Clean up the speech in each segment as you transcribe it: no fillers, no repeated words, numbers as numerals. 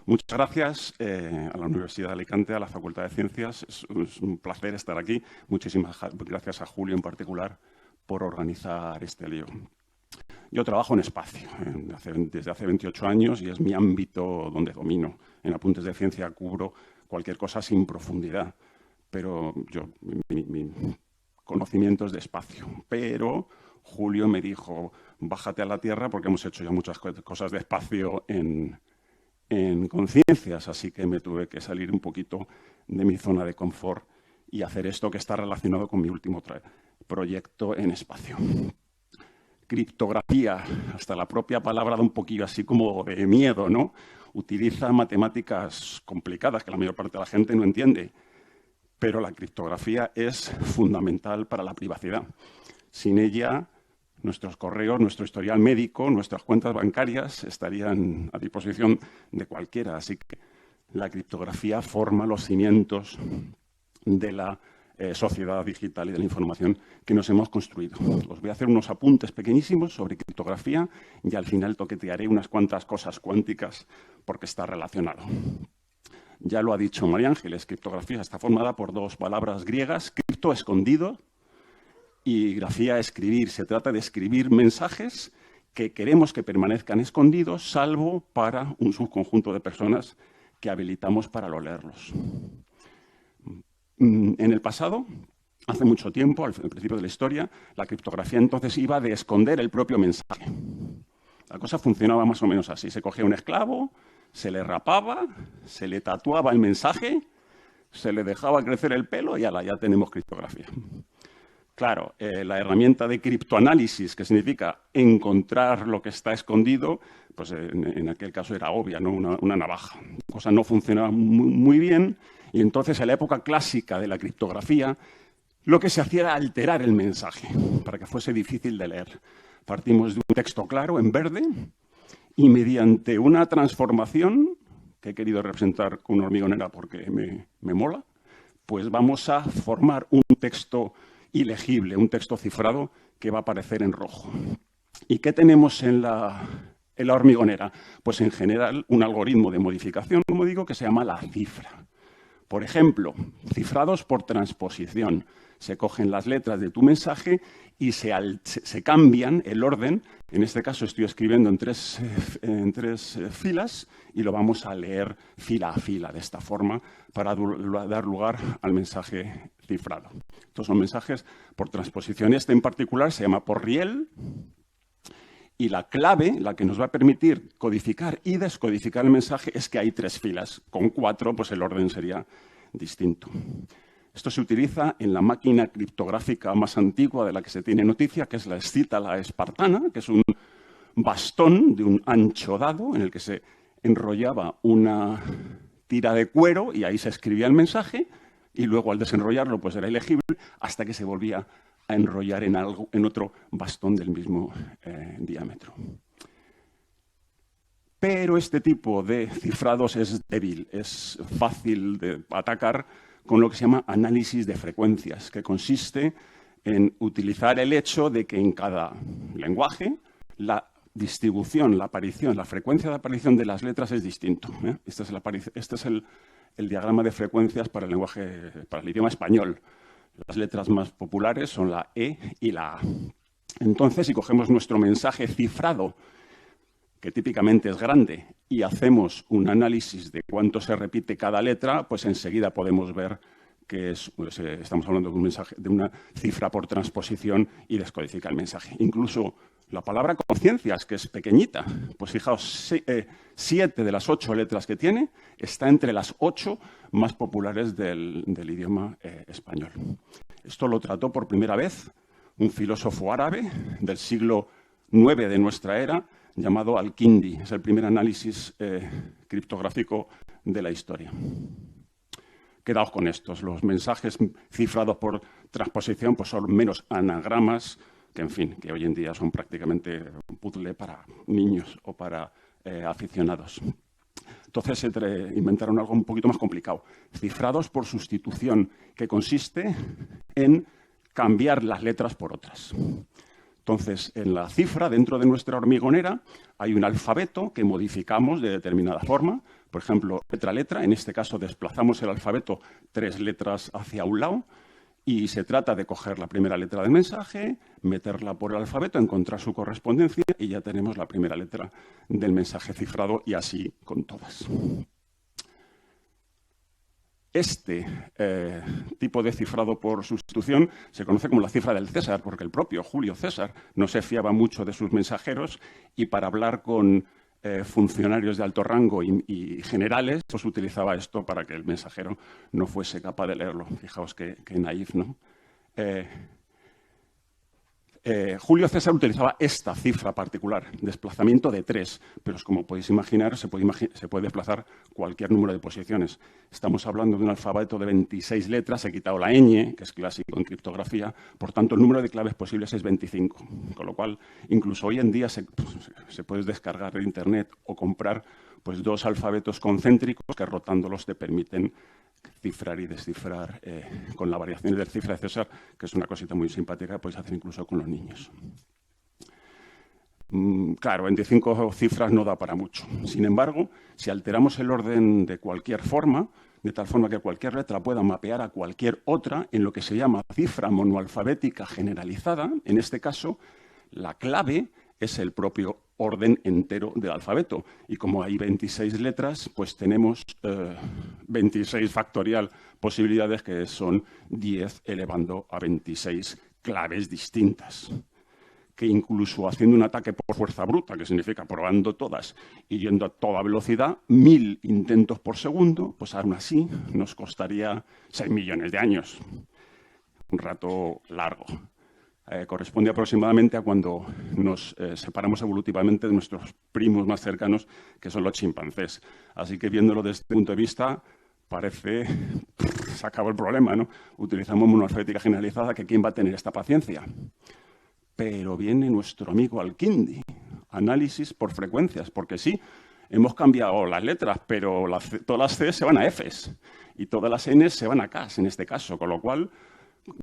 Muchas gracias a la Universidad de Alicante, a la Facultad de Ciencias. Es un placer estar aquí. Muchísimas gracias a Julio en particular por organizar este lío. Yo trabajo en espacio desde hace 28 años y es mi ámbito donde domino. En Apuntes de Ciencia cubro cualquier cosa sin profundidad, pero mi conocimiento es de espacio. Pero Julio me dijo, bájate a la Tierra porque hemos hecho ya muchas cosas de espacio en conciencias, así que me tuve que salir un poquito de mi zona de confort y hacer esto que está relacionado con mi último proyecto en espacio. Criptografía, hasta la propia palabra da un poquillo así como de miedo, ¿no? Utiliza matemáticas complicadas que la mayor parte de la gente no entiende, pero la criptografía es fundamental para la privacidad. Sin ella, nuestros correos, nuestro historial médico, nuestras cuentas bancarias estarían a disposición de cualquiera. Así que la criptografía forma los cimientos de la sociedad digital y de la información que nos hemos construido. Os voy a hacer unos apuntes pequeñísimos sobre criptografía y al final toquetearé unas cuantas cosas cuánticas porque está relacionado. Ya lo ha dicho María Ángeles, criptografía está formada por dos palabras griegas, cripto, escondido, y grafía, escribir. Se trata de escribir mensajes que queremos que permanezcan escondidos, salvo para un subconjunto de personas que habilitamos para leerlos. En el pasado, hace mucho tiempo, al principio de la historia, la criptografía entonces iba de esconder el propio mensaje. La cosa funcionaba más o menos así. Se cogía un esclavo, se le rapaba, se le tatuaba el mensaje, se le dejaba crecer el pelo y ala, ya tenemos criptografía. Claro, la herramienta de criptoanálisis, que significa encontrar lo que está escondido, pues en aquel caso era obvia, ¿no? Una navaja. La cosa no funcionaba muy bien y entonces en la época clásica de la criptografía lo que se hacía era alterar el mensaje para que fuese difícil de leer. Partimos de un texto claro en verde y mediante una transformación, que he querido representar con una hormigonera porque me mola, pues vamos a formar un texto ilegible, un texto cifrado que va a aparecer en rojo. ¿Y qué tenemos en la hormigonera? Pues en general un algoritmo de modificación, como digo, que se llama la cifra. Por ejemplo, cifrados por transposición. Se cogen las letras de tu mensaje y se cambian el orden. En este caso estoy escribiendo en tres filas y lo vamos a leer fila a fila de esta forma para dar lugar al mensaje cifrado. Estos son mensajes por transposición. Este en particular se llama por riel y la clave, la que nos va a permitir codificar y descodificar el mensaje, es que hay 3 filas. Con 4, pues el orden sería distinto. Esto se utiliza en la máquina criptográfica más antigua de la que se tiene noticia, que es la escítala espartana, que es un bastón de un ancho dado en el que se enrollaba una tira de cuero y ahí se escribía el mensaje y luego al desenrollarlo pues era ilegible hasta que se volvía a enrollar en otro bastón del mismo diámetro. Pero este tipo de cifrados es débil, es fácil de atacar con lo que se llama análisis de frecuencias, que consiste en utilizar el hecho de que en cada lenguaje la distribución, la frecuencia de aparición de las letras es distinto. Este es el diagrama de frecuencias para el idioma español. Las letras más populares son la E y la A. Entonces, si cogemos nuestro mensaje cifrado, que típicamente es grande, y hacemos un análisis de cuánto se repite cada letra, pues enseguida podemos ver que estamos hablando de un mensaje, de una cifra por transposición y descodifica el mensaje. Incluso la palabra conciencias, que es pequeñita, pues fijaos, 7 de las 8 letras que tiene está entre las 8 más populares del idioma español. Esto lo trató por primera vez un filósofo árabe del siglo IX de nuestra era, llamado Al-Kindi. Es el primer análisis criptográfico de la historia. Quedaos con estos. Los mensajes cifrados por transposición pues son menos anagramas, que en fin, que hoy en día son prácticamente un puzzle para niños o para aficionados. Entonces inventaron algo un poquito más complicado. Cifrados por sustitución, que consiste en cambiar las letras por otras. Entonces, en la cifra, dentro de nuestra hormigonera, hay un alfabeto que modificamos de determinada forma. Por ejemplo, letra a letra. En este caso, desplazamos el alfabeto 3 letras hacia un lado. Y se trata de coger la primera letra del mensaje, meterla por el alfabeto, encontrar su correspondencia y ya tenemos la primera letra del mensaje cifrado y así con todas. Este tipo de cifrado por sustitución se conoce como la cifra del César, porque el propio Julio César no se fiaba mucho de sus mensajeros y para hablar con funcionarios de alto rango y generales, pues utilizaba esto para que el mensajero no fuese capaz de leerlo. Fijaos qué naif, ¿no? Julio César utilizaba esta cifra particular, desplazamiento de 3, pero como podéis imaginar, se puede desplazar cualquier número de posiciones. Estamos hablando de un alfabeto de 26 letras, he quitado la ñ, que es clásico en criptografía, por tanto el número de claves posibles es 25, con lo cual incluso hoy en día se puede descargar de internet o comprar pues, 2 alfabetos concéntricos que rotándolos te permiten cifrar y descifrar con las variaciones del cifra de César, que es una cosita muy simpática que podéis hacer incluso con los niños. Claro, 25 cifras no da para mucho. Sin embargo, si alteramos el orden de cualquier forma, de tal forma que cualquier letra pueda mapear a cualquier otra en lo que se llama cifra monoalfabética generalizada, en este caso, la clave es el propio orden entero del alfabeto. Y como hay 26 letras, pues tenemos 26 factorial posibilidades, que son 10 elevando a 26 claves distintas. Que incluso haciendo un ataque por fuerza bruta, que significa probando todas y yendo a toda velocidad, 1000 intentos por segundo, pues aún así nos costaría 6 millones de años. Un rato largo. Corresponde aproximadamente a cuando nos separamos evolutivamente de nuestros primos más cercanos, que son los chimpancés. Así que viéndolo desde este punto de vista, parece se acabó el problema, ¿no? Utilizamos monoalfabética generalizada, que ¿quién va a tener esta paciencia? Pero viene nuestro amigo Al-Kindi, análisis por frecuencias, porque sí, hemos cambiado las letras, pero todas las C se van a Fs y todas las Ns se van a Ks en este caso, con lo cual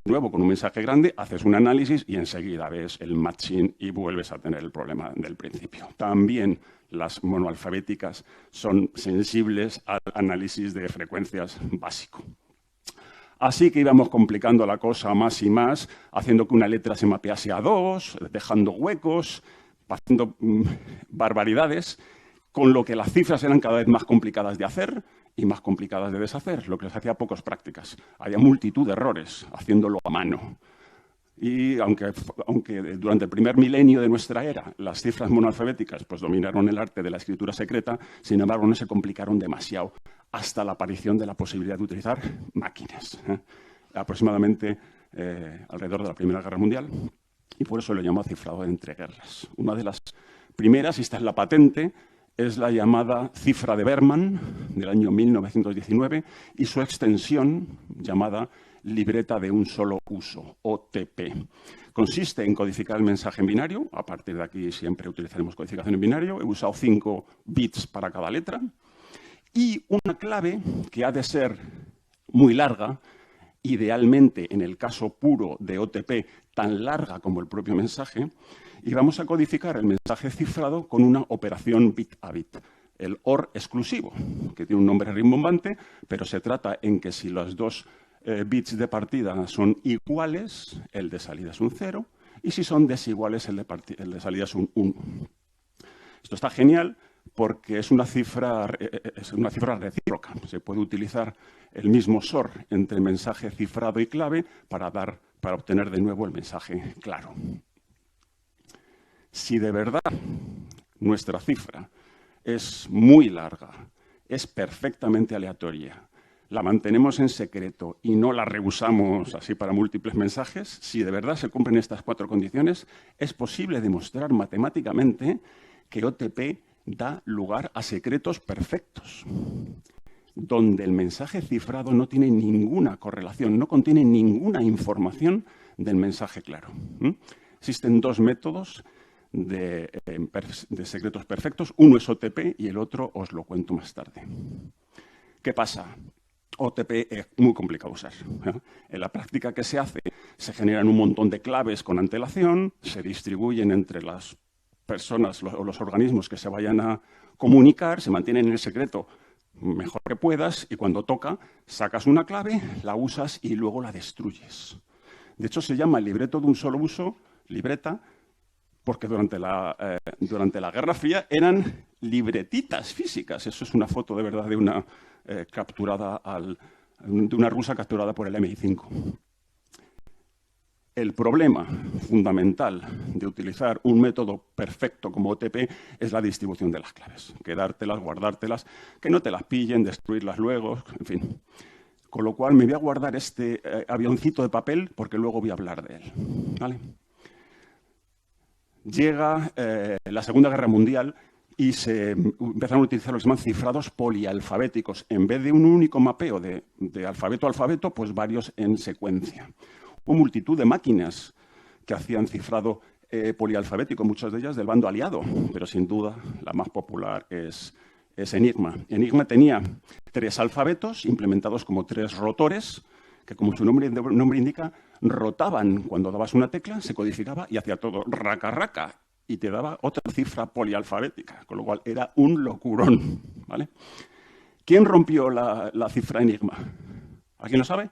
luego, con un mensaje grande, haces un análisis y enseguida ves el matching y vuelves a tener el problema del principio. También las monoalfabéticas son sensibles al análisis de frecuencias básico. Así que íbamos complicando la cosa más y más, haciendo que una letra se mapease a 2, dejando huecos, haciendo barbaridades, con lo que las cifras eran cada vez más complicadas de hacer y más complicadas de deshacer, lo que les hacía pocas prácticas. Había multitud de errores haciéndolo a mano. Y aunque durante el primer milenio de nuestra era las cifras monoalfabéticas pues, dominaron el arte de la escritura secreta, sin embargo no se complicaron demasiado hasta la aparición de la posibilidad de utilizar máquinas, aproximadamente alrededor de la Primera Guerra Mundial, y por eso lo llamó cifrado de entreguerras. Una de las primeras, y esta es la patente, es la llamada cifra de Berman, del año 1919, y su extensión, llamada libreta de un solo uso, OTP. Consiste en codificar el mensaje en binario. A partir de aquí siempre utilizaremos codificación en binario. He usado 5 bits para cada letra. Y una clave que ha de ser muy larga, idealmente, en el caso puro de OTP, tan larga como el propio mensaje, y vamos a codificar el mensaje cifrado con una operación bit a bit, el OR exclusivo, que tiene un nombre rimbombante, pero se trata en que si los 2 bits de partida son iguales, el de salida es un 0, y si son desiguales, el de salida es un 1. Esto está genial porque es una cifra recíproca. Se puede utilizar el mismo SOR entre mensaje cifrado y clave para obtener de nuevo el mensaje claro. Si de verdad nuestra cifra es muy larga, es perfectamente aleatoria, la mantenemos en secreto y no la reusamos así para múltiples mensajes, si de verdad se cumplen estas 4 condiciones, es posible demostrar matemáticamente que OTP da lugar a secretos perfectos, donde el mensaje cifrado no tiene ninguna correlación, no contiene ninguna información del mensaje claro. Existen 2 métodos de secretos perfectos. Uno es OTP y el otro os lo cuento más tarde. ¿Qué pasa? OTP es muy complicado usar. En la práctica que se hace, se generan un montón de claves con antelación, se distribuyen entre las personas o los organismos que se vayan a comunicar, se mantienen en el secreto mejor que puedas y cuando toca sacas una clave, la usas y luego la destruyes. De hecho, se llama libreto de un solo uso, libreta, porque durante la Guerra Fría eran libretitas físicas. Eso es una foto de verdad de una de una rusa capturada por el MI5. El problema fundamental de utilizar un método perfecto como OTP es la distribución de las claves. Quedártelas, guardártelas, que no te las pillen, destruirlas luego, en fin. Con lo cual me voy a guardar este avioncito de papel porque luego voy a hablar de él. ¿Vale? Llega la Segunda Guerra Mundial y se empezaron a utilizar lo que se llaman cifrados polialfabéticos. En vez de un único mapeo de alfabeto a alfabeto, pues varios en secuencia. Hubo multitud de máquinas que hacían cifrado polialfabético, muchas de ellas del bando aliado, pero sin duda la más popular es Enigma. Enigma tenía 3 alfabetos implementados como 3 rotores, que como su nombre indica, rotaban cuando dabas una tecla, se codificaba y hacía todo raca raca y te daba otra cifra polialfabética, con lo cual era un locurón. ¿Vale? ¿Quién rompió la cifra Enigma? ¿Alguien lo sabe?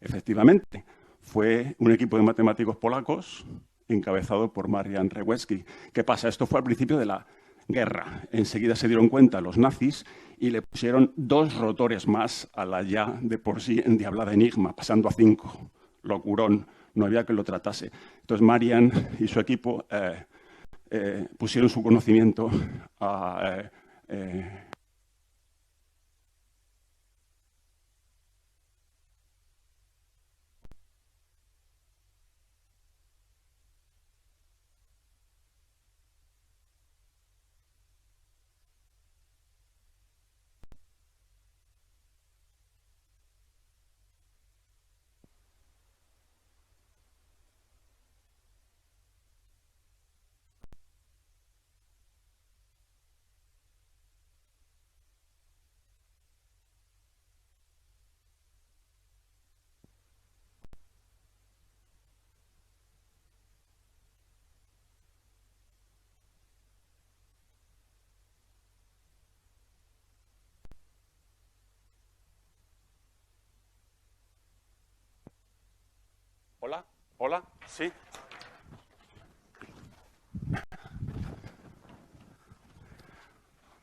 Efectivamente, fue un equipo de matemáticos polacos encabezado por Marian Rejewski. ¿Qué pasa? Esto fue al principio de la guerra. Enseguida se dieron cuenta los nazis y le pusieron 2 rotores más a la ya de por sí endiablada Enigma, pasando a 5. Locurón, no había que lo tratase. Entonces Marian y su equipo pusieron su conocimiento a... Hola, hola, sí.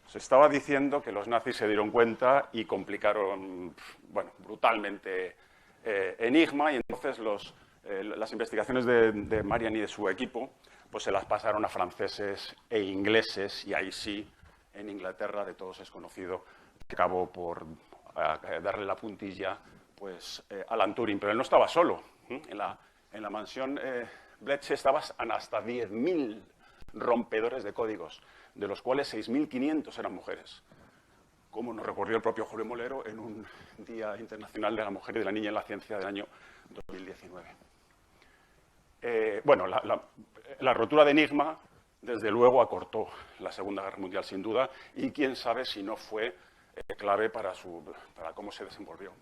Se estaba diciendo que los nazis se dieron cuenta y complicaron, bueno, brutalmente Enigma y entonces las investigaciones de Marian y de su equipo pues se las pasaron a franceses e ingleses y ahí sí, en Inglaterra, de todos es conocido, que acabó por darle la puntilla pues, Alan Turing, pero él no estaba solo. En la mansión Bletchley estaban hasta 10.000 rompedores de códigos, de los cuales 6.500 eran mujeres, como nos recorrió el propio Julio Molero en un Día Internacional de la Mujer y de la Niña en la Ciencia del año 2019. Bueno, la rotura de Enigma, desde luego, acortó la Segunda Guerra Mundial, sin duda, y quién sabe si no fue clave para cómo se desenvolvió.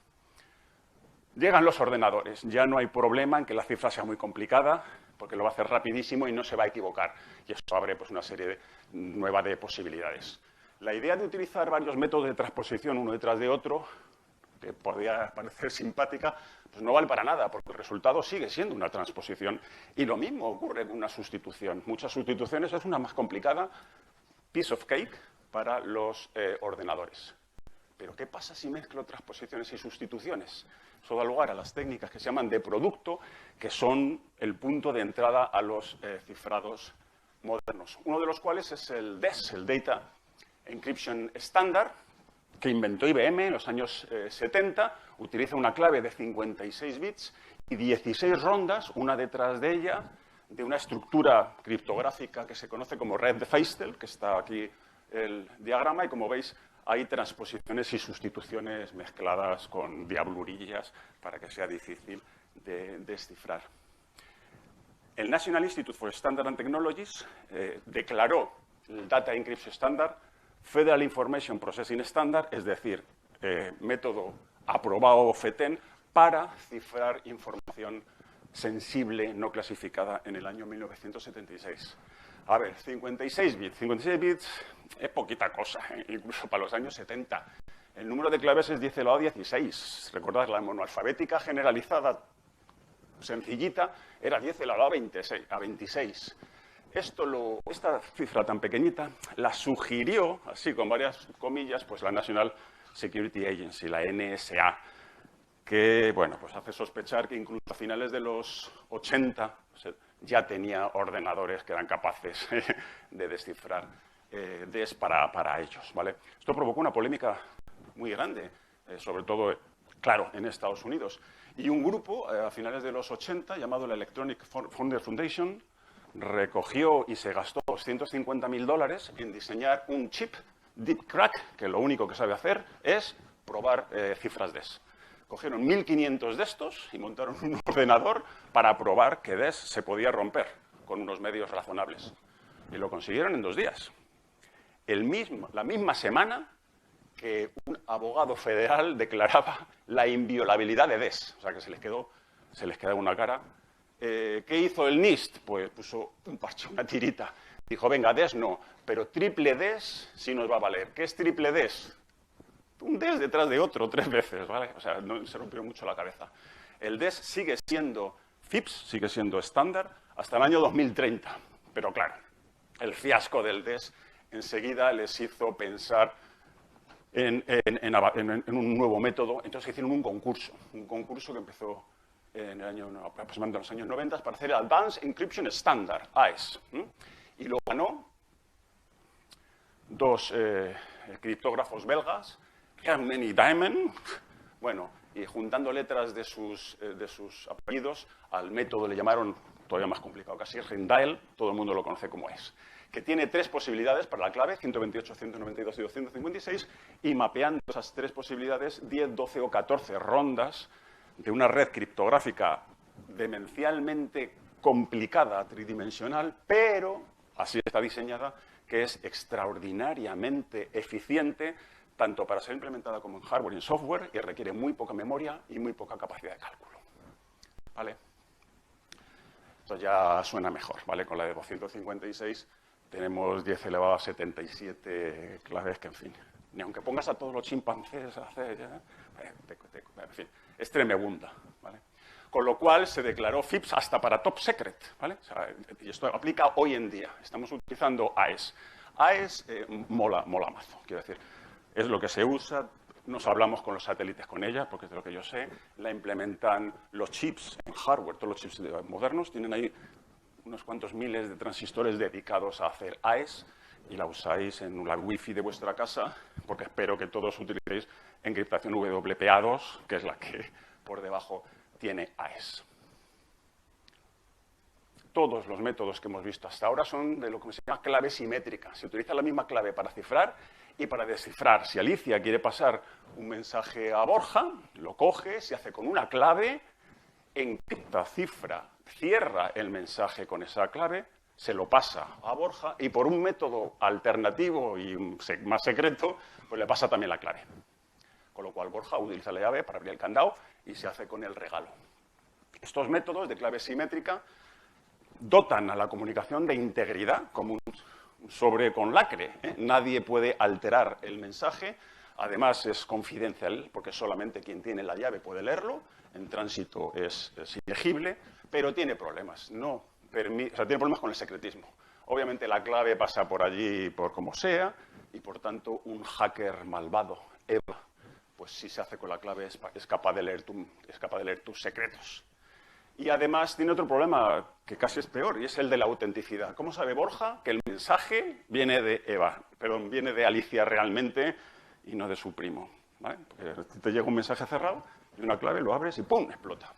Llegan los ordenadores, ya no hay problema en que la cifra sea muy complicada, porque lo va a hacer rapidísimo y no se va a equivocar. Y esto abre pues, una serie nueva de posibilidades. La idea de utilizar varios métodos de transposición uno detrás de otro, que podría parecer simpática, pues no vale para nada, porque el resultado sigue siendo una transposición. Y lo mismo ocurre con una sustitución. Muchas sustituciones es una más complicada, piece of cake, para los ordenadores. Pero ¿qué pasa si mezclo transposiciones y sustituciones? Eso da lugar a las técnicas que se llaman de producto, que son el punto de entrada a los cifrados modernos. Uno de los cuales es el DES, el Data Encryption Standard, que inventó IBM en los años 70. Utiliza una clave de 56 bits y 16 rondas, una detrás de ella, de una estructura criptográfica que se conoce como red de Feistel, que está aquí el diagrama, y como veis, hay transposiciones y sustituciones mezcladas con diablurillas para que sea difícil de descifrar. El National Institute for Standards and Technologies declaró el Data Encryption Standard Federal Information Processing Standard, es decir, método aprobado FETEN para cifrar información sensible no clasificada en el año 1976. A ver, 56 bits. 56 bits es poquita cosa, incluso para los años 70. El número de claves es 10 elevado a 16. Recordad, la monoalfabética generalizada sencillita era 10 elevado a 26. Esta cifra tan pequeñita la sugirió, así con varias comillas, pues la National Security Agency, la NSA, que bueno, pues hace sospechar que incluso a finales de los 80 ya tenía ordenadores que eran capaces de descifrar DES para ellos, ¿vale? Esto provocó una polémica muy grande, sobre todo, claro, en Estados Unidos. Y un grupo, a finales de los 80, llamado la Electronic Frontier Foundation, recogió y se gastó $250.000 en diseñar un chip Deep Crack, que lo único que sabe hacer es probar cifras DES. Cogieron 1.500 de estos y montaron un ordenador para probar que DES se podía romper con unos medios razonables. Y lo consiguieron en 2 días. La misma semana que un abogado federal declaraba la inviolabilidad de DES. O sea, que se les quedaba una cara. ¿Qué hizo el NIST? Pues puso un parche, una tirita. Dijo, venga, DES no, pero triple DES sí nos va a valer. ¿Qué es triple DES? Un DES detrás de otro 3 veces, ¿vale? O sea, no, se rompió mucho la cabeza. El DES sigue siendo FIPS, sigue siendo estándar, hasta el año 2030. Pero claro, el fiasco del DES enseguida les hizo pensar en un nuevo método. Entonces hicieron un concurso que empezó en el año, aproximadamente en los años 90, para hacer el Advanced Encryption Standard, AES. Y lo ganó 2 criptógrafos belgas, Herman y Diamond, bueno, y juntando letras de sus apellidos, al método le llamaron, todavía más complicado casi, Rindahl, todo el mundo lo conoce como es, que tiene 3 posibilidades para la clave, 128, 192 y 256, y mapeando esas 3 posibilidades, 10, 12 o 14 rondas de una red criptográfica demencialmente complicada, tridimensional, pero así está diseñada, que es extraordinariamente eficiente, tanto para ser implementada como en hardware y en software, y requiere muy poca memoria y muy poca capacidad de cálculo. ¿Vale? Esto ya suena mejor, ¿vale? Con la de 256 tenemos 10 elevado a 77 claves que, en fin, ni aunque pongas a todos los chimpancés a hacer, en fin, es tremebunda, ¿vale? Con lo cual se declaró FIPS hasta para top secret, ¿vale? O sea, y esto aplica hoy en día. Estamos utilizando AES. AES mola mazo, quiero decir. Es lo que se usa, nos hablamos con los satélites con ella, porque es de lo que yo sé, la implementan los chips en hardware, todos los chips modernos, tienen ahí unos cuantos miles de transistores dedicados a hacer AES, y la usáis en la wifi de vuestra casa, porque espero que todos utilicéis encriptación WPA2, que es la que por debajo tiene AES. Todos los métodos que hemos visto hasta ahora son de lo que se llama clave simétrica. Se utiliza la misma clave para cifrar y para descifrar. Si Alicia quiere pasar un mensaje a Borja, lo coge, se hace con una clave, encripta, cifra, cierra el mensaje con esa clave, se lo pasa a Borja y por un método alternativo y más secreto, pues le pasa también la clave. Con lo cual Borja utiliza la llave para abrir el candado y se hace con el regalo. Estos métodos de clave simétrica dotan a la comunicación de integridad, como un sobre con lacre, ¿eh? Nadie puede alterar el mensaje, además es confidencial, porque solamente quien tiene la llave puede leerlo, en tránsito es ilegible, pero tiene problemas, tiene problemas con el secretismo. Obviamente la clave pasa por allí por como sea, y por tanto un hacker malvado, Eva, pues si se hace con la clave es capaz de leer tus secretos. Y además tiene otro problema que casi es peor, y es el de la autenticidad. ¿Cómo sabe Borja que el mensaje viene viene de Alicia realmente y no de su primo? ¿Vale? Porque te llega un mensaje cerrado y una clave, lo abres y ¡pum!, explota.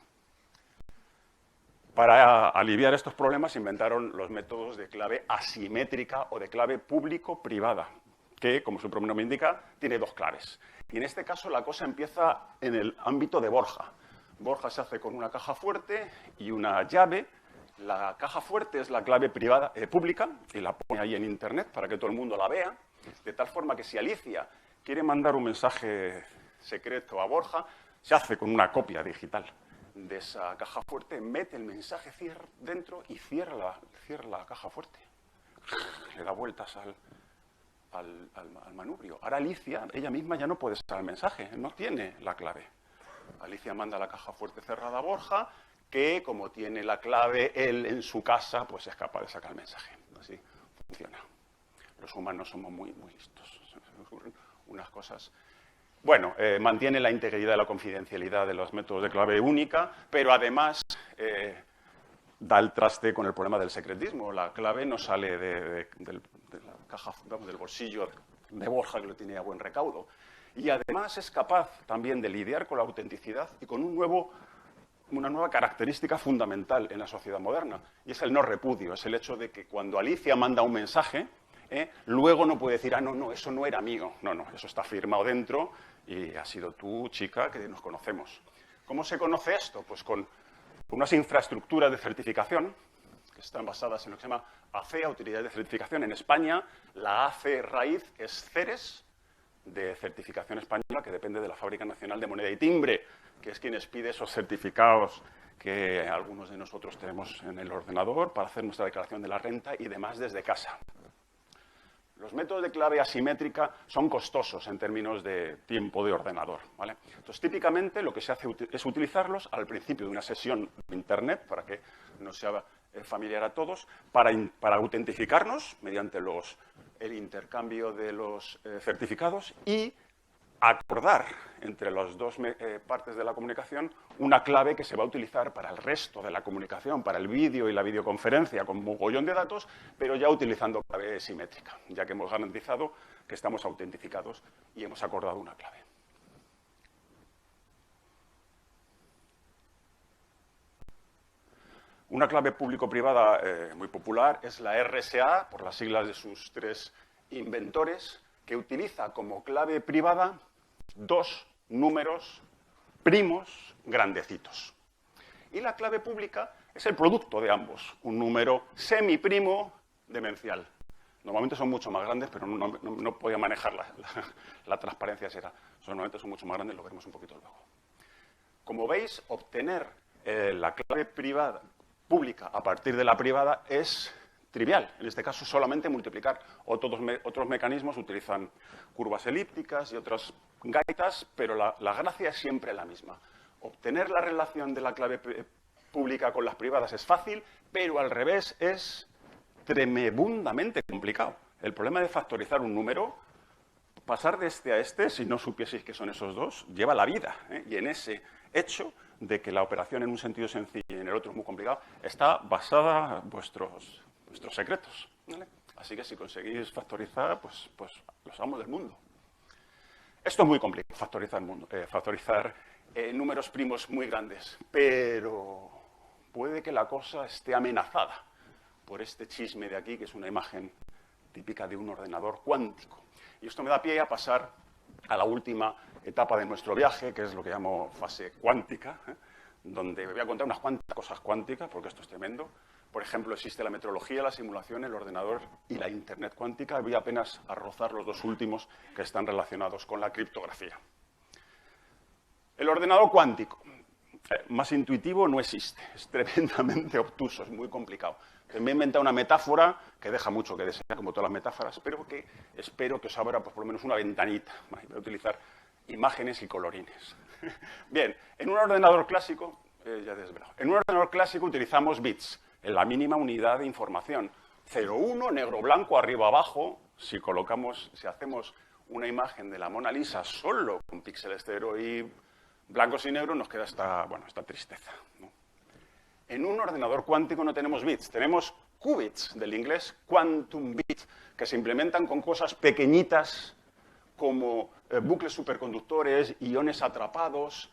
Para aliviar estos problemas inventaron los métodos de clave asimétrica o de clave público-privada, que, como su propio nombre indica, tiene 2 claves. Y en este caso la cosa empieza en el ámbito de Borja. Borja se hace con una caja fuerte y una llave. La caja fuerte es la clave privada, pública, y la pone ahí en Internet para que todo el mundo la vea, de tal forma que si Alicia quiere mandar un mensaje secreto a Borja, se hace con una copia digital de esa caja fuerte, mete el mensaje dentro y cierra la caja fuerte. Le da vueltas al manubrio. Ahora Alicia, ella misma ya no puede sacar el mensaje, no tiene la clave. Alicia manda la caja fuerte cerrada a Borja, que como tiene la clave él en su casa, pues es capaz de sacar el mensaje. Así funciona. Los humanos somos muy, muy listos. Unas cosas... Bueno, mantiene la integridad y la confidencialidad de los métodos de clave única, pero además da el traste con el problema del secretismo. La clave no sale de la caja, vamos, del bolsillo de Borja, que lo tiene a buen recaudo. Y además es capaz también de lidiar con la autenticidad y con una nueva característica fundamental en la sociedad moderna, y es el no repudio. Es el hecho de que cuando Alicia manda un mensaje, luego no puede decir, ah, no, eso no era mío. No, eso está firmado dentro y ha sido tú, chica, que nos conocemos. ¿Cómo se conoce esto? Pues con unas infraestructuras de certificación que están basadas en lo que se llama ACEA, Autoridad de Certificación. En España, la AC raíz es CERES, de certificación española, que depende de la Fábrica Nacional de Moneda y Timbre, que es quien expide esos certificados que algunos de nosotros tenemos en el ordenador para hacer nuestra declaración de la renta y demás desde casa. Los métodos de clave asimétrica son costosos en términos de tiempo de ordenador, ¿vale? Entonces, típicamente lo que se hace es utilizarlos al principio de una sesión de Internet, para que nos sea familiar a todos, para autentificarnos mediante el intercambio de los certificados y acordar entre las dos partes de la comunicación una clave que se va a utilizar para el resto de la comunicación, para el vídeo y la videoconferencia con mogollón de datos, pero ya utilizando clave simétrica, ya que hemos garantizado que estamos autentificados y hemos acordado una clave. Una clave público-privada muy popular es la RSA, por las siglas de sus tres inventores, que utiliza como clave privada dos números primos grandecitos. Y la clave pública es el producto de ambos, un número semiprimo demencial. Normalmente son mucho más grandes, pero no podía manejar la transparencia será. Normalmente son mucho más grandes, lo veremos un poquito luego. Como veis, obtener la clave pública a partir de la privada es trivial. En este caso, solamente multiplicar. Otros mecanismos utilizan curvas elípticas y otras gaitas, pero la gracia es siempre la misma. Obtener la relación de la clave pública con las privadas es fácil, pero al revés es tremendamente complicado. El problema de factorizar un número, pasar de este a este, si no supieseis que son esos dos, lleva la vida. Y en ese hecho de que la operación en un sentido sencillo y en el otro es muy complicado, está basada en vuestros secretos, ¿vale? Así que si conseguís factorizar, pues los amos del mundo. Esto es muy complicado, factorizar números primos muy grandes, pero puede que la cosa esté amenazada por este chisme de aquí, que es una imagen típica de un ordenador cuántico. Y esto me da pie a pasar a la última etapa de nuestro viaje, que es lo que llamo fase cuántica, donde voy a contar unas cuantas cosas cuánticas, porque esto es tremendo. Por ejemplo, existe la metrología, la simulación, el ordenador y la Internet cuántica. Voy apenas a rozar los dos últimos que están relacionados con la criptografía. El ordenador cuántico, más intuitivo no existe. Es tremendamente obtuso, es muy complicado. Me he inventado una metáfora que deja mucho que desear, como todas las metáforas, pero que espero que os abra pues, por lo menos una ventanita. Voy a utilizar imágenes y colorines. Bien, en un ordenador clásico, en un ordenador clásico utilizamos bits, en la mínima unidad de información. 0, 1, negro, blanco, arriba, abajo. Si hacemos una imagen de la Mona Lisa solo con píxeles 0 y blancos y negros, nos queda esta tristeza, ¿no? En un ordenador cuántico no tenemos bits, tenemos qubits, del inglés quantum bit, que se implementan con cosas pequeñitas como bucles superconductores, iones atrapados,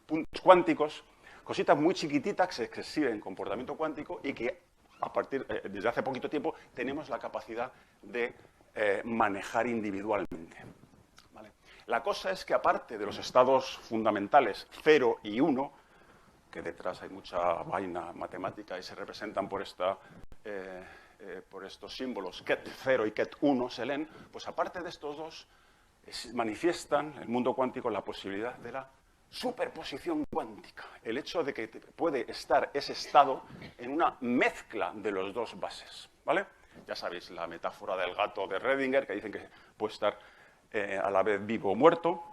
puntos cuánticos, cositas muy chiquititas que se exhiben en comportamiento cuántico y que desde hace poquito tiempo tenemos la capacidad de manejar individualmente. ¿Vale? La cosa es que aparte de los estados fundamentales 0 y 1, que detrás hay mucha vaina matemática y se representan por estos símbolos ket 0 y ket 1 se leen, pues aparte de estos dos manifiestan, el mundo cuántico, la posibilidad de la superposición cuántica, el hecho de que puede estar ese estado en una mezcla de los dos bases, ¿vale? Ya sabéis la metáfora del gato de Redinger, que dicen que puede estar a la vez vivo o muerto,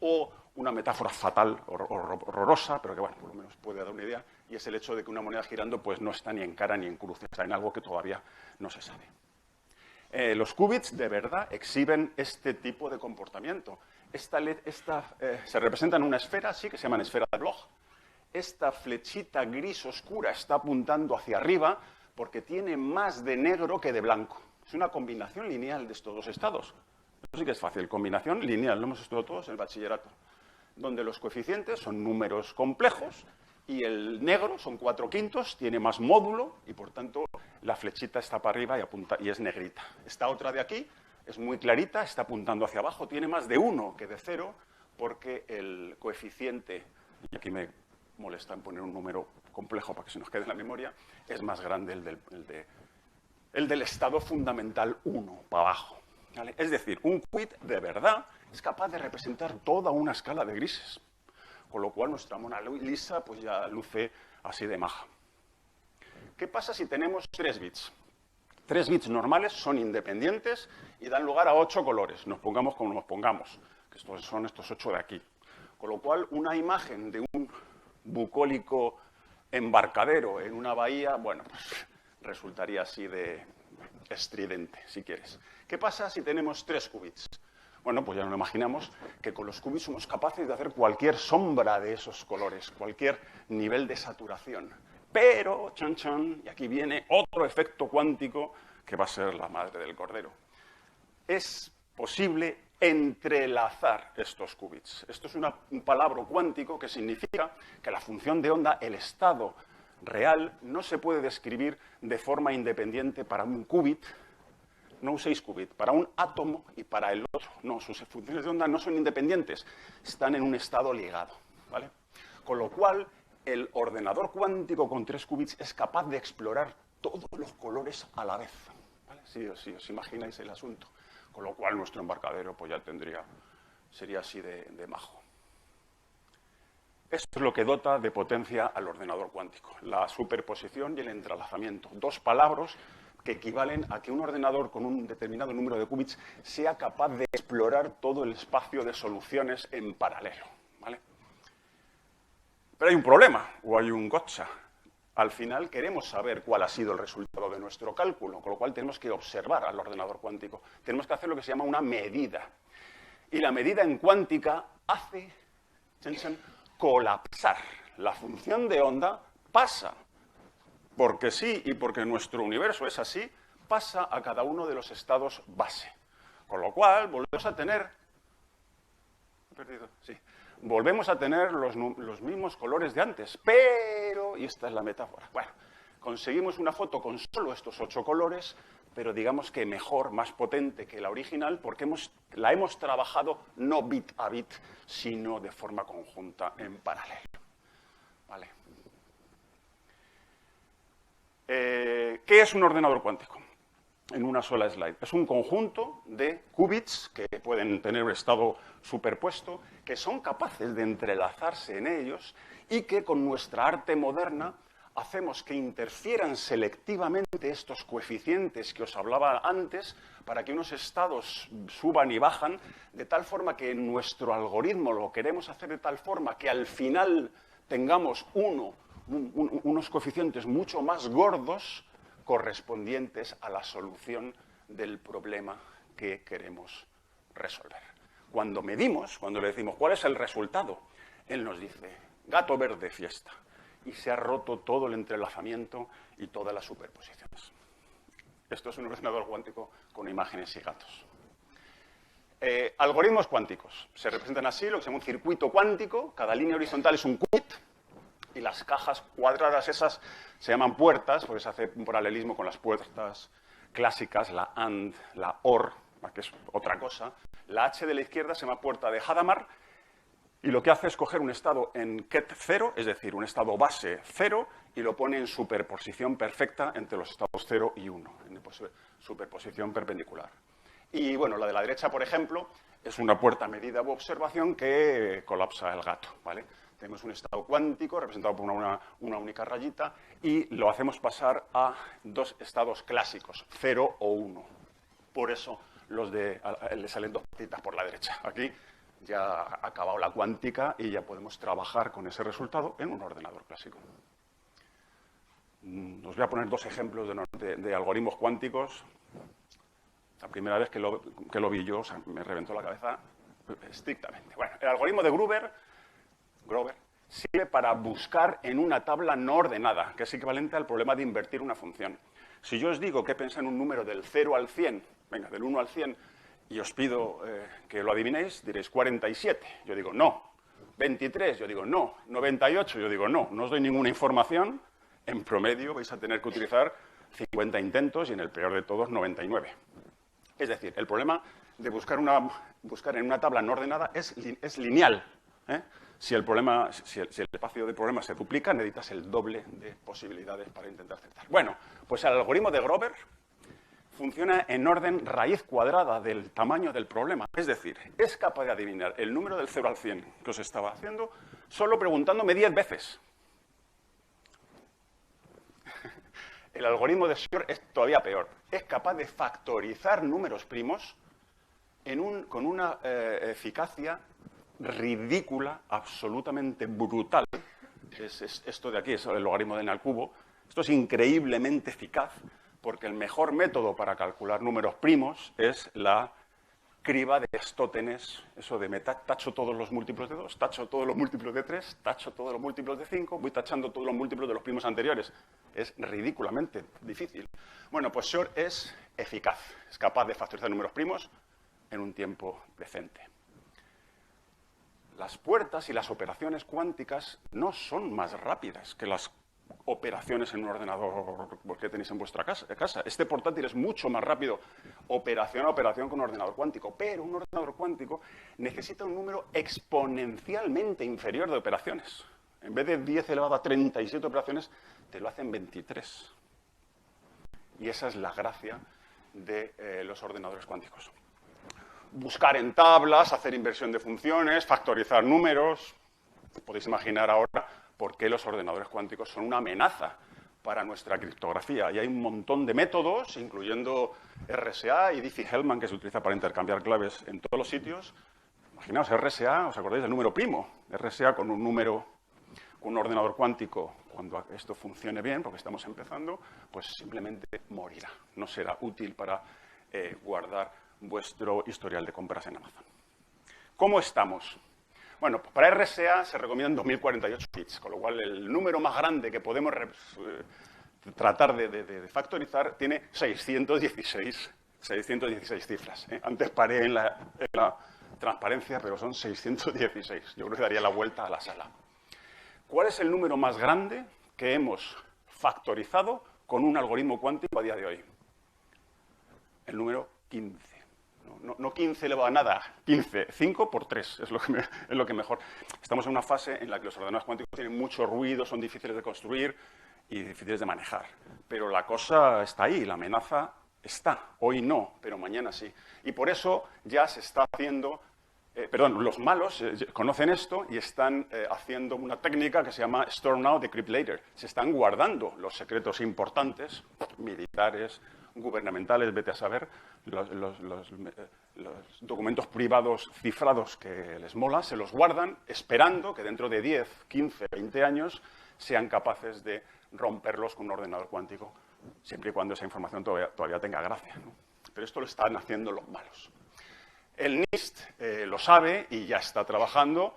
o una metáfora fatal, horrorosa, pero que, bueno, por lo menos puede dar una idea, y es el hecho de que una moneda girando pues no está ni en cara ni en cruz, está en algo que todavía no se sabe. Los qubits de verdad exhiben este tipo de comportamiento. Se representa en una esfera, sí, que se llama esfera de Bloch. Esta flechita gris oscura está apuntando hacia arriba porque tiene más de negro que de blanco. Es una combinación lineal de estos dos estados. Esto sí que es fácil, combinación lineal, lo hemos estudiado todos en el bachillerato, donde los coeficientes son números complejos y el negro son 4/5, tiene más módulo y, por tanto, la flechita está para arriba y apunta y es negrita. Esta otra de aquí es muy clarita, está apuntando hacia abajo, tiene más de 1 que de 0, porque el coeficiente, y aquí me molesta en poner un número complejo para que se nos quede en la memoria, es más grande el del estado fundamental 1, para abajo. ¿Vale? Es decir, un qubit de verdad es capaz de representar toda una escala de grises, con lo cual nuestra Mona Lisa pues ya luce así de maja. ¿Qué pasa si tenemos 3 bits? 3 bits normales son independientes y dan lugar a 8 colores, nos pongamos como nos pongamos, que son estos 8 de aquí. Con lo cual, una imagen de un bucólico embarcadero en una bahía, bueno, pues resultaría así de estridente, si quieres. ¿Qué pasa si tenemos 3 qubits? Bueno, pues ya nos imaginamos que con los qubits somos capaces de hacer cualquier sombra de esos colores, cualquier nivel de saturación. Pero, chan chan, y aquí viene otro efecto cuántico que va a ser la madre del cordero. Es posible entrelazar estos qubits. Esto es un palabra cuántico que significa que la función de onda, el estado real, no se puede describir de forma independiente para un qubit. No uséis qubit, para un átomo y para el otro. No, sus funciones de onda no son independientes, están en un estado ligado, ¿vale? Con lo cual, el ordenador cuántico con 3 qubits es capaz de explorar todos los colores a la vez, ¿vale? Si os imagináis el asunto. Con lo cual, nuestro embarcadero pues ya sería así de majo. Esto es lo que dota de potencia al ordenador cuántico, la superposición y el entrelazamiento. 2 palabras que equivalen a que un ordenador con un determinado número de qubits sea capaz de explorar todo el espacio de soluciones en paralelo, ¿vale? Pero hay un problema, o hay un gotcha. Al final queremos saber cuál ha sido el resultado de nuestro cálculo, con lo cual tenemos que observar al ordenador cuántico. Tenemos que hacer lo que se llama una medida. Y la medida en cuántica hace colapsar. La función de onda pasa, porque sí y porque nuestro universo es así, pasa a cada uno de los estados base. Con lo cual volvemos a tener... ¿He perdido? Sí. Volvemos a tener los mismos colores de antes, pero, y esta es la metáfora, bueno, conseguimos una foto con solo estos 8 colores, pero digamos que mejor, más potente que la original, porque la hemos trabajado no bit a bit, sino de forma conjunta, en paralelo. ¿Vale? ¿Qué es un ordenador cuántico? En una sola slide. Es un conjunto de qubits que pueden tener un estado superpuesto, que son capaces de entrelazarse en ellos y que con nuestra arte moderna hacemos que interfieran selectivamente estos coeficientes que os hablaba antes para que unos estados suban y bajan, de tal forma que en nuestro algoritmo lo queremos hacer de tal forma que al final tengamos unos coeficientes mucho más gordos correspondientes a la solución del problema que queremos resolver. Cuando medimos, cuando le decimos ¿cuál es el resultado?, él nos dice gato verde fiesta, y se ha roto todo el entrelazamiento y todas las superposiciones. Esto es un ordenador cuántico con imágenes y gatos. Algoritmos cuánticos. Se representan así, lo que se llama un circuito cuántico. Cada línea horizontal es un qubit y las cajas cuadradas esas se llaman puertas, porque se hace un paralelismo con las puertas clásicas, la AND, la OR, que es otra cosa. La H de la izquierda se llama puerta de Hadamard y lo que hace es coger un estado en ket 0, es decir, un estado base 0, y lo pone en superposición perfecta entre los estados 0 y 1, en superposición perpendicular. Y bueno, la de la derecha, por ejemplo, es una puerta medida u observación que colapsa el gato, ¿vale? Tenemos un estado cuántico representado por una única rayita y lo hacemos pasar a dos estados clásicos, 0 o 1. Por eso le salen dos patitas por la derecha. Aquí ya ha acabado la cuántica y ya podemos trabajar con ese resultado en un ordenador clásico. Os voy a poner dos ejemplos de algoritmos cuánticos. La primera vez que lo vi yo, o sea, me reventó la cabeza estrictamente. Bueno, el algoritmo de Grover sirve para buscar en una tabla no ordenada, que es equivalente al problema de invertir una función. Si yo os digo que pensa en un número del 0 al 100, venga, del 1 al 100, y os pido que lo adivinéis, diréis 47. Yo digo no. 23, yo digo no. 98, yo digo no. No os doy ninguna información. En promedio vais a tener que utilizar 50 intentos y en el peor de todos 99. Es decir, el problema de buscar en una tabla no ordenada es lineal. Si el espacio de problemas se duplica, necesitas el doble de posibilidades para intentar acertar. Bueno, pues el algoritmo de Grover funciona en orden raíz cuadrada del tamaño del problema. Es decir, es capaz de adivinar el número del 0 al 100 que os estaba haciendo solo preguntándome 10 veces. El algoritmo de Shor es todavía peor. Es capaz de factorizar números primos con una eficacia ridícula, absolutamente brutal. Esto de aquí es el logaritmo de n al cubo. Esto es increíblemente eficaz porque el mejor método para calcular números primos es la criba de Stótenes, eso de me tacho todos los múltiplos de 2, tacho todos los múltiplos de 3, tacho todos los múltiplos de 5, voy tachando todos los múltiplos de los primos anteriores. Es ridículamente difícil. Bueno, pues Shor es eficaz, es capaz de factorizar números primos en un tiempo decente. Las puertas y las operaciones cuánticas no son más rápidas que las operaciones en un ordenador que tenéis en vuestra casa. Este portátil es mucho más rápido operación a operación que un ordenador cuántico, pero un ordenador cuántico necesita un número exponencialmente inferior de operaciones. En vez de 10 elevado a 37 operaciones, te lo hacen 23. Y esa es la gracia de los ordenadores cuánticos. Buscar en tablas, hacer inversión de funciones, factorizar números. Podéis imaginar ahora por qué los ordenadores cuánticos son una amenaza para nuestra criptografía. Y hay un montón de métodos, incluyendo RSA y Diffie-Hellman, que se utiliza para intercambiar claves en todos los sitios. Imaginaos, RSA, ¿os acordáis del número primo? RSA con un ordenador cuántico, cuando esto funcione bien, porque estamos empezando, pues simplemente morirá. No será útil para guardar vuestro historial de compras en Amazon. ¿Cómo estamos? Bueno, para RSA se recomiendan 2048 bits, con lo cual el número más grande que podemos tratar de factorizar tiene 616 cifras. Antes paré en la transparencia, pero son 616. Yo creo que daría la vuelta a la sala. ¿Cuál es el número más grande que hemos factorizado con un algoritmo cuántico a día de hoy? El número 15. No 15 elevado a nada, 15, 5 por 3, es lo que mejor. Estamos en una fase en la que los ordenadores cuánticos tienen mucho ruido, son difíciles de construir y difíciles de manejar. Pero la cosa está ahí, la amenaza está. Hoy no, pero mañana sí. Y por eso ya se está haciendo... los malos conocen esto y están haciendo una técnica que se llama Store Now, Decrypt Later. Se están guardando los secretos importantes, militares, gubernamentales, vete a saber, los documentos privados cifrados que les mola, se los guardan esperando que dentro de 10, 15, 20 años sean capaces de romperlos con un ordenador cuántico, siempre y cuando esa información todavía tenga gracia, ¿no? Pero esto lo están haciendo los malos. El NIST lo sabe y ya está trabajando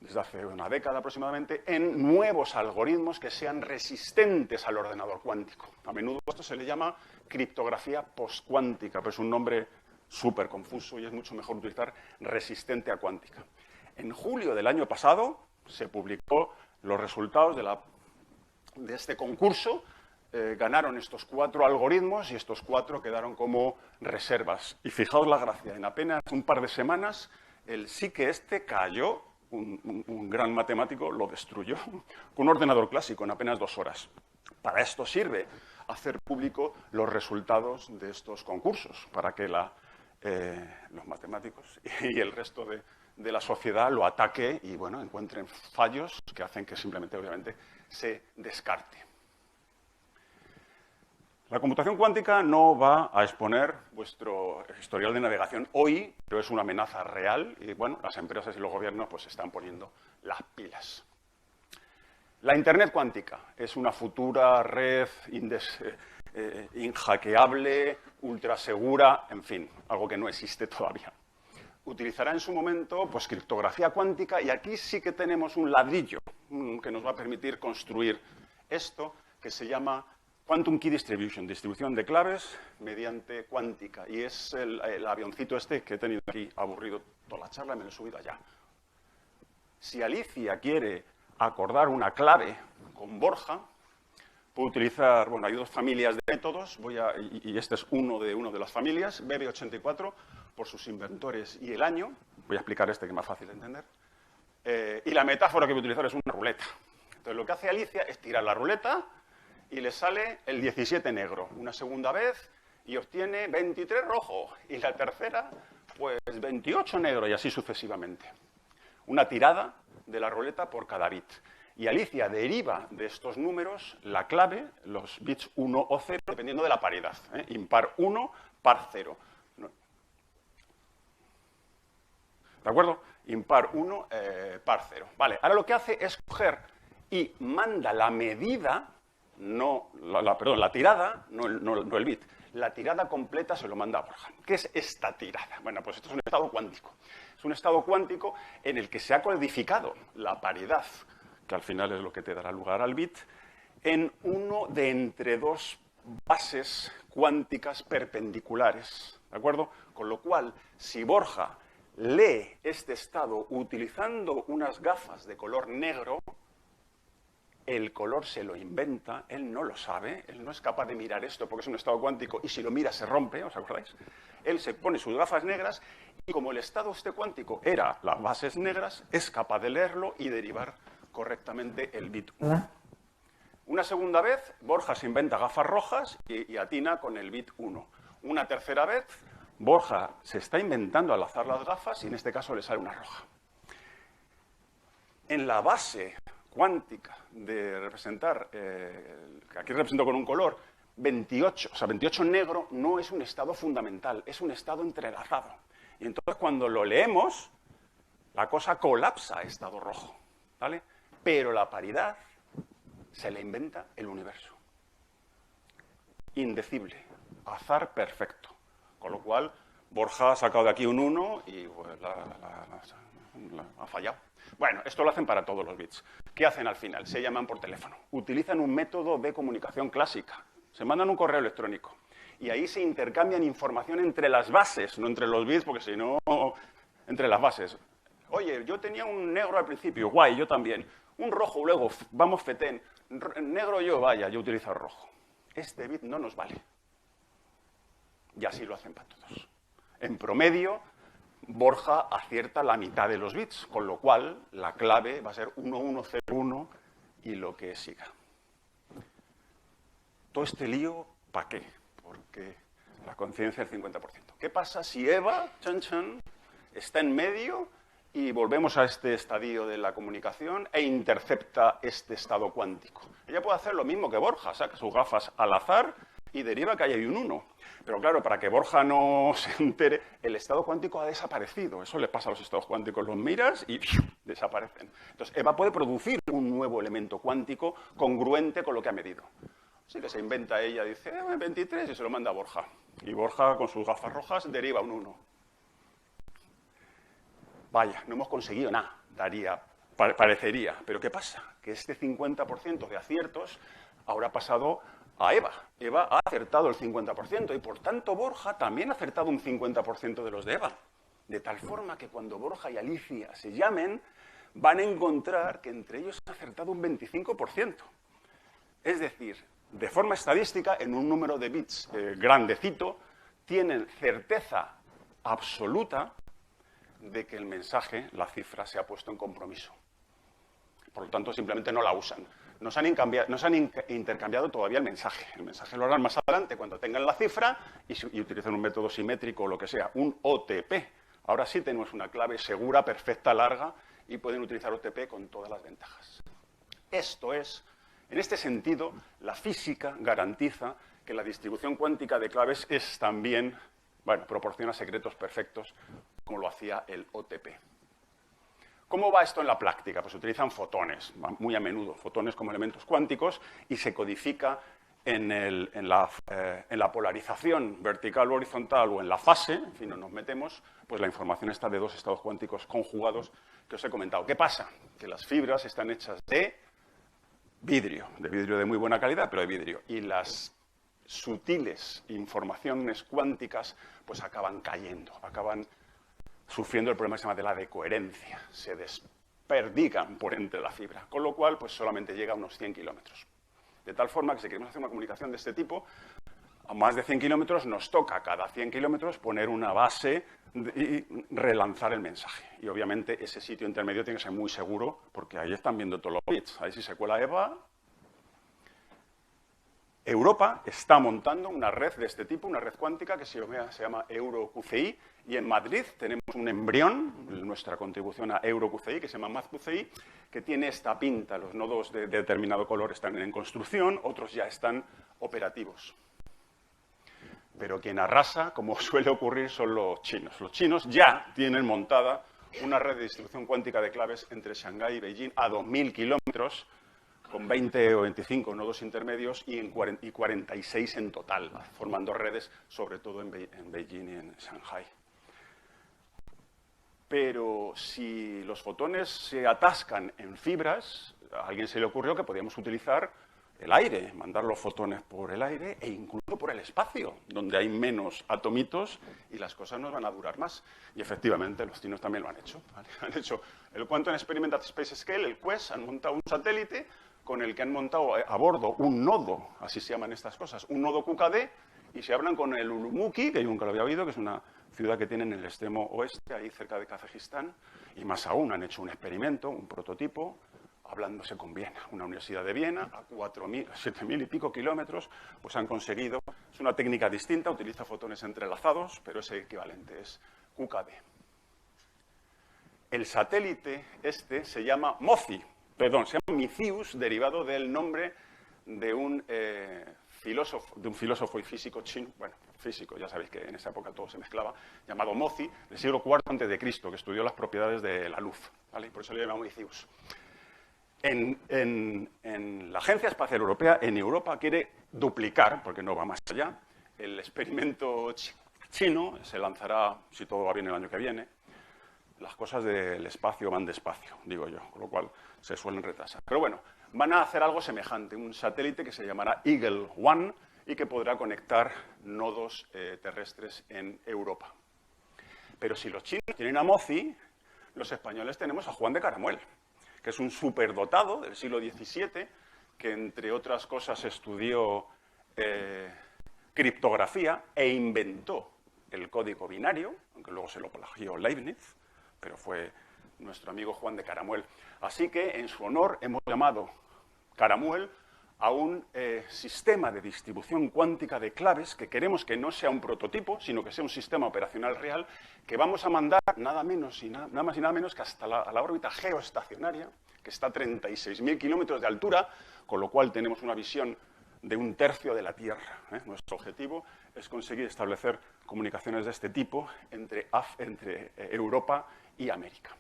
desde hace una década aproximadamente en nuevos algoritmos que sean resistentes al ordenador cuántico. A menudo esto se le llama criptografía postcuántica, pero es un nombre súper confuso y es mucho mejor utilizar resistente a cuántica. En julio del año pasado se publicó los resultados de este concurso. Ganaron estos 4 algoritmos y estos 4 quedaron como reservas. Y fijaos la gracia, en apenas un par de semanas el sí que cayó, un gran matemático lo destruyó con un ordenador clásico en apenas 2 horas. Para esto sirve hacer público los resultados de estos concursos, para que la los matemáticos y el resto de la sociedad lo ataque y, bueno, encuentren fallos que hacen que simplemente, obviamente, se descarte. La computación cuántica no va a exponer vuestro historial de navegación hoy, pero es una amenaza real y, bueno, las empresas y los gobiernos pues se están poniendo las pilas. La Internet cuántica es una futura red inhackeable, ultra segura, en fin, algo que no existe todavía. Utilizará en su momento pues, criptografía cuántica y aquí sí que tenemos un ladrillo que nos va a permitir construir esto que se llama Quantum Key Distribution, distribución de claves mediante cuántica. Y es el avioncito este que he tenido aquí aburrido toda la charla, me lo he subido allá. Si Alicia quiere acordar una clave con Borja, puedo utilizar, bueno, hay dos familias de métodos, y este es uno de las familias, BB84, por sus inventores y el año. Voy a explicar este que es más fácil de entender. Y la metáfora que voy a utilizar es una ruleta. Entonces, lo que hace Alicia es tirar la ruleta y le sale el 17 negro. Una segunda vez y obtiene 23 rojo. Y la tercera, pues 28 negro y así sucesivamente. Una tirada de la ruleta por cada bit. Y Alicia deriva de estos números la clave, los bits 1 o 0, dependiendo de la paridad. Impar 1, par 0. ¿De acuerdo? Impar 1, par 0. Vale, ahora lo que hace es coger y manda la medida, la tirada, no el bit. La tirada completa se lo manda a Borja. ¿Qué es esta tirada? Bueno, pues esto es un estado cuántico. Es un estado cuántico en el que se ha codificado la paridad, que al final es lo que te dará lugar al bit, en uno de entre dos bases cuánticas perpendiculares. ¿De acuerdo? Con lo cual, si Borja lee este estado utilizando unas gafas de color negro, el color se lo inventa, él no lo sabe, él no es capaz de mirar esto porque es un estado cuántico y si lo mira se rompe, ¿os acordáis? Él se pone sus gafas negras y como el estado este cuántico era las bases negras, es capaz de leerlo y derivar correctamente el bit 1. Una segunda vez, Borja se inventa gafas rojas y atina con el bit 1. Una tercera vez, Borja se está inventando al azar las gafas y en este caso le sale una roja. En la base cuántica de representar, que aquí represento con un color, 28, o sea, 28 negro no es un estado fundamental, es un estado entrelazado. Y entonces cuando lo leemos, la cosa colapsa a estado rojo, ¿vale? Pero la paridad se la inventa el universo. Indecible, azar perfecto. Con lo cual, Borja ha sacado de aquí un 1 y pues, ha fallado. Bueno, esto lo hacen para todos los bits. ¿Qué hacen al final? Se llaman por teléfono. Utilizan un método de comunicación clásica. Se mandan un correo electrónico. Y ahí se intercambian información entre las bases, no entre los bits, porque si no, entre las bases. Oye, yo tenía un negro al principio, guay, yo también. Un rojo, luego, vamos fetén. Negro yo, vaya, yo utilizo el rojo. Este bit no nos vale. Y así lo hacen para todos. En promedio, Borja acierta la mitad de los bits, con lo cual la clave va a ser 1101 y lo que siga. Todo este lío, ¿para qué? Porque la conciencia es el 50%. ¿Qué pasa si Eva, está en medio y volvemos a este estadio de la comunicación e intercepta este estado cuántico? Ella puede hacer lo mismo que Borja, saca sus gafas al azar y deriva que ahí hay un 1. Pero claro, para que Borja no se entere, el estado cuántico ha desaparecido. Eso le pasa a los estados cuánticos, los miras y desaparecen. Entonces, Eva puede producir un nuevo elemento cuántico congruente con lo que ha medido. Así que se inventa ella, dice, 23 y se lo manda a Borja. Y Borja, con sus gafas rojas, deriva un 1. Vaya, no hemos conseguido nada, parecería. Pero ¿qué pasa? Que este 50% de aciertos ahora ha pasado a Eva. Eva ha acertado el 50% y, por tanto, Borja también ha acertado un 50% de los de Eva. De tal forma que cuando Borja y Alicia se llamen, van a encontrar que entre ellos han acertado un 25%. Es decir, de forma estadística, en un número de bits grandecito, tienen certeza absoluta de que el mensaje, la cifra, se ha puesto en compromiso. Por lo tanto, simplemente no la usan. no se han intercambiado todavía el mensaje. El mensaje lo harán más adelante cuando tengan la cifra y utilizan un método simétrico o lo que sea, un OTP. Ahora sí tenemos una clave segura, perfecta, larga, y pueden utilizar OTP con todas las ventajas. Esto es, en este sentido, la física garantiza que la distribución cuántica de claves es también, bueno, proporciona secretos perfectos, como lo hacía el OTP. ¿Cómo va esto en la práctica? Pues se utilizan fotones, muy a menudo, fotones como elementos cuánticos, y se codifica en la polarización vertical o horizontal o en la fase, en fin, no nos metemos, pues la información está de dos estados cuánticos conjugados que os he comentado. ¿Qué pasa? Que las fibras están hechas de vidrio de muy buena calidad, pero de vidrio, y las sutiles informaciones cuánticas pues acaban cayendo, acaban sufriendo el problema que se llama de la decoherencia, se desperdigan por entre la fibra, con lo cual pues solamente llega a unos 100 kilómetros. De tal forma que si queremos hacer una comunicación de este tipo, a más de 100 kilómetros nos toca cada 100 kilómetros poner una base y relanzar el mensaje. Y obviamente ese sitio intermedio tiene que ser muy seguro, porque ahí están viendo todos los bits. Ahí si se cuela EVA. Europa está montando una red de este tipo, una red cuántica que se llama EuroQCI, y en Madrid tenemos un embrión, nuestra contribución a EuroQCI, que se llama MazQCI, que tiene esta pinta. Los nodos de determinado color están en construcción, otros ya están operativos. Pero quien arrasa, como suele ocurrir, son los chinos. Los chinos ya tienen montada una red de distribución cuántica de claves entre Shanghái y Beijing a 2.000 kilómetros, con 20 o 25 nodos intermedios y 46 en total, formando redes, sobre todo en Beijing y en Shanghái. Pero si los fotones se atascan en fibras, a alguien se le ocurrió que podíamos utilizar el aire, mandar los fotones por el aire e incluso por el espacio, donde hay menos atomitos y las cosas nos van a durar más. Y efectivamente, los chinos también lo han hecho. ¿Vale? Han hecho el Quantum Experiment at Space Scale, el QUESS, han montado un satélite con el que han montado a bordo un nodo, así se llaman estas cosas, un nodo QKD, y se hablan con el Urumqi, que yo nunca lo había oído, que es una ciudad que tienen en el extremo oeste, ahí cerca de Kazajistán, y más aún han hecho un experimento, un prototipo, hablándose con Viena, una universidad de Viena, a 7.000 y pico kilómetros, pues han conseguido, es una técnica distinta, utiliza fotones entrelazados, pero ese equivalente es QKD. El satélite este se llama se llama Micius, derivado del nombre de un filósofo y físico chino, bueno, físico, ya sabéis que en esa época todo se mezclaba, llamado Mozi, del siglo IV a.C., que estudió las propiedades de la luz, ¿vale? Por eso le llamamos Micius. En la Agencia Espacial Europea, en Europa, quiere duplicar, porque no va más allá, el experimento chino, se lanzará, si todo va bien, el año que viene. Las cosas del espacio van despacio, digo yo, con lo cual se suelen retrasar. Pero bueno, van a hacer algo semejante, un satélite que se llamará Eagle One y que podrá conectar nodos terrestres en Europa. Pero si los chinos tienen a Mozi, los españoles tenemos a Juan de Caramuel, que es un superdotado del siglo XVII, que entre otras cosas estudió criptografía e inventó el código binario, aunque luego se lo plagió Leibniz, pero fue nuestro amigo Juan de Caramuel. Así que en su honor hemos llamado Caramuel a un sistema de distribución cuántica de claves que queremos que no sea un prototipo, sino que sea un sistema operacional real que vamos a mandar nada más y nada menos que hasta la órbita geoestacionaria, que está a 36.000 kilómetros de altura, con lo cual tenemos una visión de un tercio de la Tierra. Nuestro objetivo es conseguir establecer comunicaciones de este tipo entre Europa y América.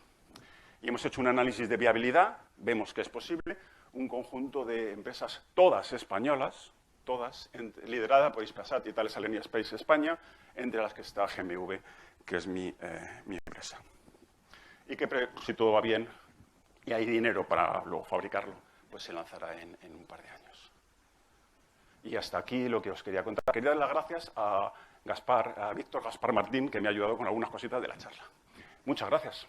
Y hemos hecho un análisis de viabilidad, vemos que es posible, un conjunto de empresas, todas españolas, todas, liderada por Hispasat y Thales Alenia Space España, entre las que está GMV, que es mi empresa. Y que, si todo va bien y hay dinero para luego fabricarlo, pues se lanzará en un par de años. Y hasta aquí lo que os quería contar. Quería dar las gracias a Víctor Gaspar Martín, que me ha ayudado con algunas cositas de la charla. Muchas gracias.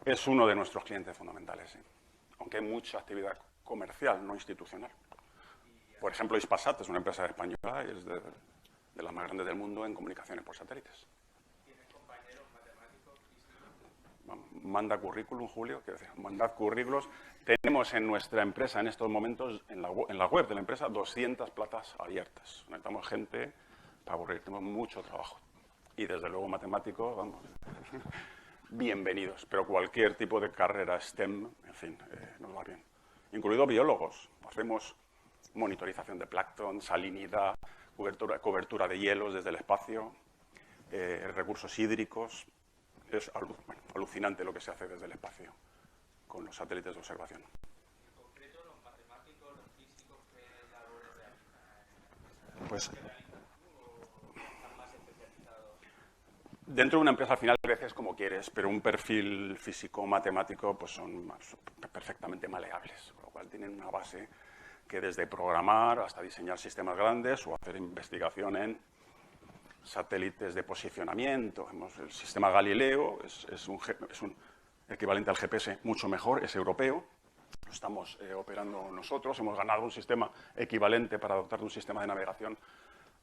Es uno de nuestros clientes fundamentales, sí. Aunque hay mucha actividad comercial, no institucional. Por ejemplo, Hispasat es una empresa española y es de las más grandes del mundo en comunicaciones por satélites. ¿Tienes compañeros matemáticos, físicos? Manda currículum, Julio, quiero decir, mandad currículos. Tenemos en nuestra empresa, en estos momentos, en la web de la empresa, 200 plazas abiertas. Necesitamos gente para aburrir, tenemos mucho trabajo. Y desde luego matemáticos, vamos, bienvenidos. Pero cualquier tipo de carrera STEM, en fin, nos va bien. Incluido biólogos. Hacemos monitorización de plancton, salinidad, cobertura de hielos desde el espacio, recursos hídricos. Es alucinante lo que se hace desde el espacio con los satélites de observación. En concreto, los matemáticos, los físicos, ¿qué labores realizan? Pues, ¿O están más especializados? dentro de una empresa al final creces como quieres, pero un perfil físico-matemático pues son perfectamente maleables, con lo cual tienen una base que desde programar hasta diseñar sistemas grandes o hacer investigación en satélites de posicionamiento. El sistema Galileo es un equivalente al GPS mucho mejor, es europeo. Lo estamos operando nosotros. Hemos ganado un sistema equivalente para dotar de un sistema de navegación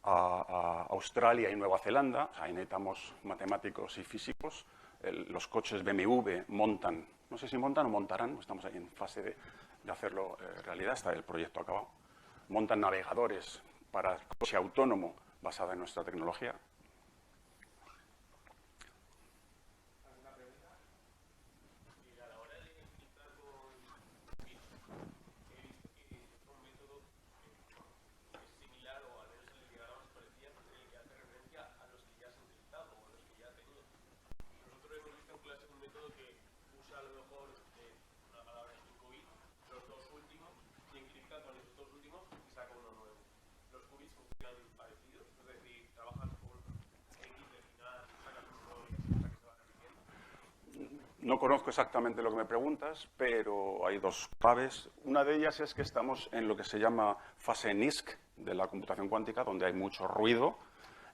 a Australia y Nueva Zelanda. Ahí necesitamos matemáticos y físicos. Los coches BMW montan, no sé si montan o montarán, estamos ahí en fase de hacerlo realidad, está el proyecto acabado. Montan navegadores para el coche autónomo basada en nuestra tecnología. ¿Alguna pregunta? Y a la hora de filtrar con bits, he visto que es un método que es similar, o al menos en el que ahora nos parecía, en el que hace referencia a los que ya se han utilizado o a los que ya ha tenido. Nosotros hemos visto en clase un método que usa a lo mejor una palabra 5 bits, los dos últimos, y encripta con esos dos últimos y saca uno nuevo. Los qubits funcionan parecidos, es decir, trabajas con X de final, sacas un nuevo y así hasta que se va repitiendo. No conozco exactamente lo que me preguntas, pero hay dos claves. Una de ellas es que estamos en lo que se llama fase NISQ de la computación cuántica, donde hay mucho ruido.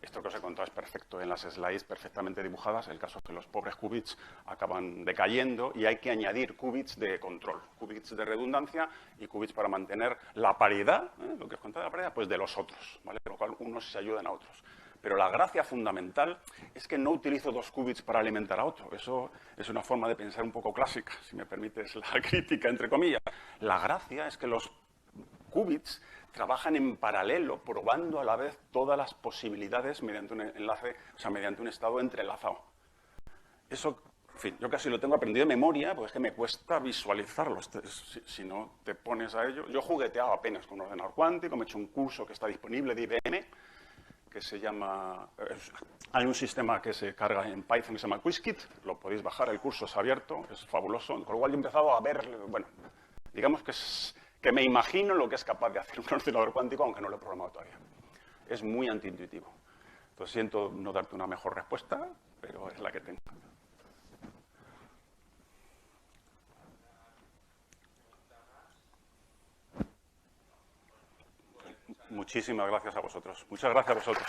Esto que os he contado es perfecto en las slides, perfectamente dibujadas. El caso es que los pobres qubits acaban decayendo y hay que añadir qubits de control, qubits de redundancia y qubits para mantener la paridad, lo que os contaba de la paridad, pues de los otros, ¿vale? Con lo cual unos se ayudan a otros. Pero la gracia fundamental es que no utilizo dos qubits para alimentar a otro. Eso es una forma de pensar un poco clásica, si me permites la crítica, entre comillas. La gracia es que los qubits trabajan en paralelo, probando a la vez todas las posibilidades mediante un enlace, o sea, mediante un estado entrelazado. Eso, en fin, yo casi lo tengo aprendido de memoria, porque es que me cuesta visualizarlo. Si no te pones a ello. Yo jugueteaba apenas con un ordenador cuántico, me he hecho un curso que está disponible de IBM, que se llama... hay un sistema que se carga en Python que se llama Qiskit, lo podéis bajar, el curso es abierto, es fabuloso. Con lo cual yo he empezado a ver, bueno, digamos que me imagino lo que es capaz de hacer un ordenador cuántico, aunque no lo he programado todavía. Es muy antiintuitivo. Entonces siento no darte una mejor respuesta, pero es la que tengo. Muchísimas gracias a vosotros. Muchas gracias a vosotros.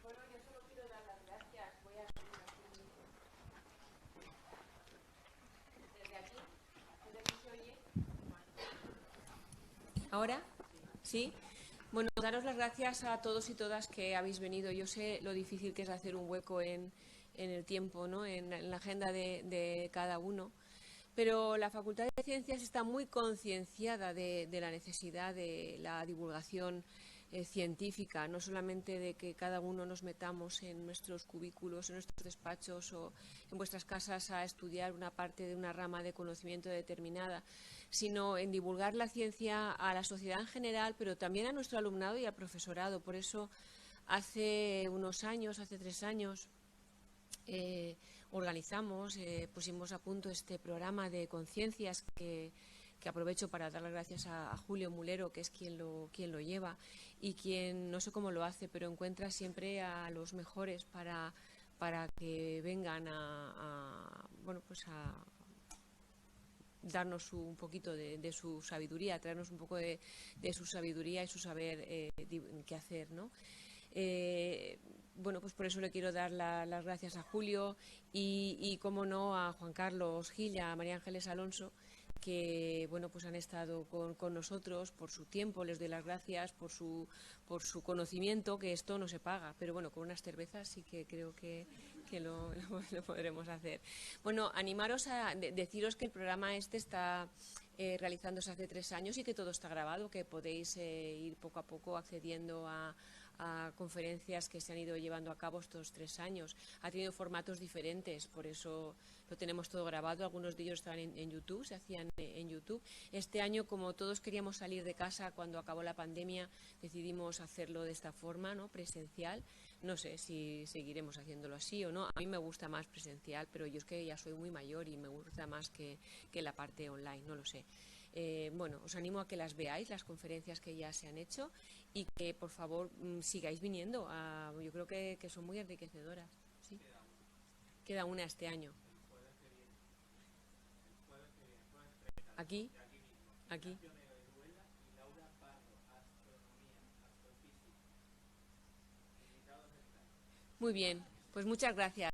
Bueno, yo solo quiero dar las gracias. Voy a subir aquí. Desde aquí se oye. ¿Ahora? ¿Sí? Bueno, daros las gracias a todos y todas que habéis venido. Yo sé lo difícil que es hacer un hueco en el tiempo, ¿no? En la agenda de cada uno. Pero la Facultad de Ciencias está muy concienciada de la necesidad de la divulgación científica, no solamente de que cada uno nos metamos en nuestros cubículos, en nuestros despachos o en vuestras casas a estudiar una parte de una rama de conocimiento determinada, sino en divulgar la ciencia a la sociedad en general, pero también a nuestro alumnado y al profesorado. Por eso, hace unos años, hace 3 años, organizamos, pusimos a punto este programa de conciencias que aprovecho para dar las gracias a Julio Mulero, que es quien lo lleva y quien, no sé cómo lo hace, pero encuentra siempre a los mejores para que vengan bueno, pues a darnos un poquito de su sabiduría, traernos un poco de su sabiduría y su saber qué hacer, ¿no? Bueno, pues por eso le quiero dar las gracias a Julio y, cómo no, a Juan Carlos Gil y a María Ángeles Alonso, que bueno, pues han estado con nosotros por su tiempo. Les doy las gracias por su conocimiento, que esto no se paga, pero bueno, con unas cervezas sí que creo que lo podremos hacer. Bueno, animaros a deciros que el programa este está realizándose hace 3 años y que todo está grabado, que podéis ir poco a poco accediendo a conferencias que se han ido llevando a cabo estos 3 años. Ha tenido formatos diferentes, por eso lo tenemos todo grabado. Algunos de ellos estaban en YouTube, se hacían en YouTube. Este año, como todos queríamos salir de casa cuando acabó la pandemia, decidimos hacerlo de esta forma, ¿no? Presencial. No sé si seguiremos haciéndolo así o no. A mí me gusta más presencial, pero yo es que ya soy muy mayor y me gusta más que la parte online, no lo sé. Bueno, os animo a que las veáis, las conferencias que ya se han hecho, y que por favor sigáis viniendo. Yo creo que son muy enriquecedoras. ¿Sí? Queda una este año. Aquí. Muy bien, pues muchas gracias.